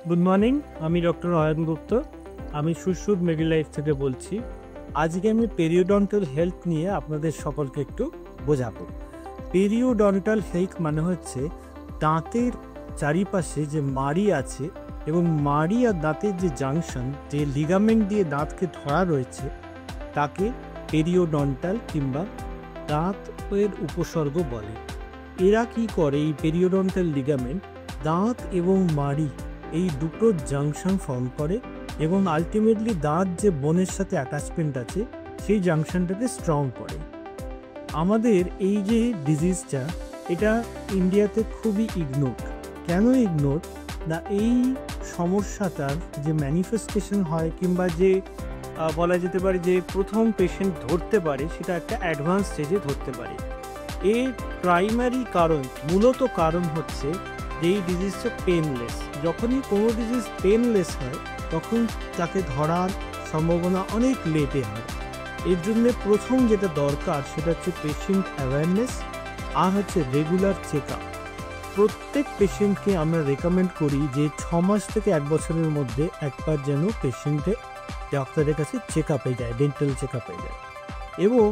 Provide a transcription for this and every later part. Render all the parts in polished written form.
Good morning, আমি doctor Ayan গুপ্ত। আমি সুশ্রুত মেডিলাইফ থেকে বলছি। আজকে আমি পেরিওডন্টাল হেলথ নিয়ে আপনাদের সকলকে একটু বোঝাবো। পেরিওডন্টাল হেলথ মানে হচ্ছে দাঁতের চারিপাশে যে মাড়ি আছে এবং মাড়ি আর দাঁতের যে জাংশন, যে লিগামেন্ট দিয়ে দাঁতকে ধরা রয়েছে, তাকে পেরিওডন্টাল কিংবা দাঁতের উপসর্গ বলে। এরা কি করে? এই পেরিওডন্টাল লিগামেন্ট দাঁত এবং মাড়ি এই দুটো জাংশন ফর্ম করে এবং আলটিমেটলি দাঁত যে বোনের সাথে অ্যাটাচমেন্ট আছে সেই জাংশনটাকে স্ট্রং করে। আমাদের এই যে ডিজিজটা, এটা ইন্ডিয়াতে খুবই ইগনোর। কেন ইগনোর? না, এই সমস্যাটার যে ম্যানিফেস্টেশন হয় কিংবা যে বলা যেতে পারে যে প্রথম পেশেন্ট ধরতে পারে, সেটা একটা অ্যাডভান্স স্টেজে ধরতে পারে। এর প্রাইমারি কারণ, মূলত কারণ হচ্ছে যে এই ডিজিজটা পেনলেস। যখনই কোনো ডিজিজ পেনলেস হয় তখন তাকে ধরার সম্ভাবনা অনেক লেটে হয়। এর জন্য প্রথম যেটা দরকার সেটা হচ্ছে পেশেন্ট অ্যাওয়ারনেস আর হচ্ছে রেগুলার চেক আপ। প্রত্যেক পেশেন্টকে আমরা রেকমেন্ড করি যে 6 মাস থেকে 1 বছরের মধ্যে একবার যেন পেশেন্টে ডাক্তারের কাছে চেক আপে যায়, ডেন্টাল চেক আপে যায়। এবং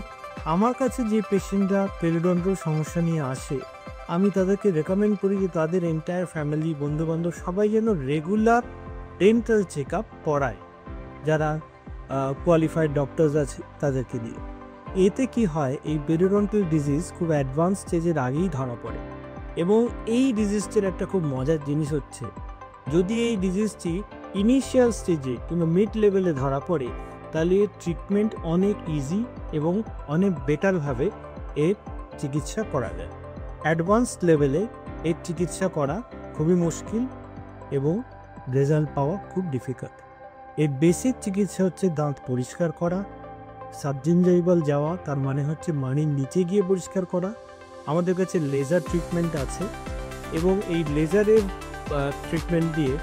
আমার কাছে যে পেশেন্টরা পেরিওডন্টাল সমস্যা নিয়ে আসে, আমি তাদেরকে রেকমেন্ড করি যে তাদের এন্টায়ার ফ্যামিলি, বন্ধুবান্ধব সবাই যেন রেগুলার ডেন্টাল চেক আপ করায়, যারা কোয়ালিফাইড ডক্টরস আছে তাদেরকে দিয়ে। এতে কি হয়, এই পেরিওডন্টাল ডিজিজ খুব অ্যাডভান্স স্টেজের আগেই ধরা পড়ে। এবং এই ডিজিজটির একটা খুব মজার জিনিস হচ্ছে, যদি এই ডিজিজটি ইনিশিয়াল স্টেজে কিংবা মিড লেভেলে ধরা পড়ে, তাহলে এর ট্রিটমেন্ট অনেক ইজি এবং অনেক বেটারভাবে এর চিকিৎসা করা যায়। অ্যাডভান্স লেভেলে এর চিকিৎসা করা খুবই মুশকিল এবং রেজাল্ট পাওয়া খুব ডিফিকাল্ট। এর বেসিক চিকিৎসা হচ্ছে দাঁত পরিষ্কার করা, সাবজিঞ্জাইভাল যাওয়া, তার মানে হচ্ছে মাড়ির নিচে গিয়ে পরিষ্কার করা। আমাদের কাছে লেজার ট্রিটমেন্ট আছে এবং এই লেজারের ট্রিটমেন্ট দিয়ে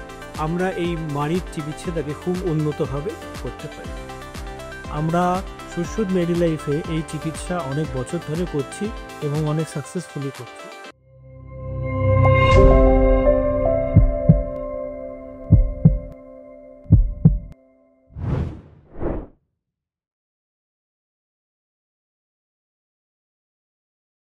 আমরা এই মাড়ির চিকিৎসাটাকে খুব উন্নতভাবে করতে পারি। আমরা সুশ্রুত মেডিলাইফে এই চিকিৎসা অনেক বছর ধরে করছি এবং অনেক সাকসেসফুলি করছি।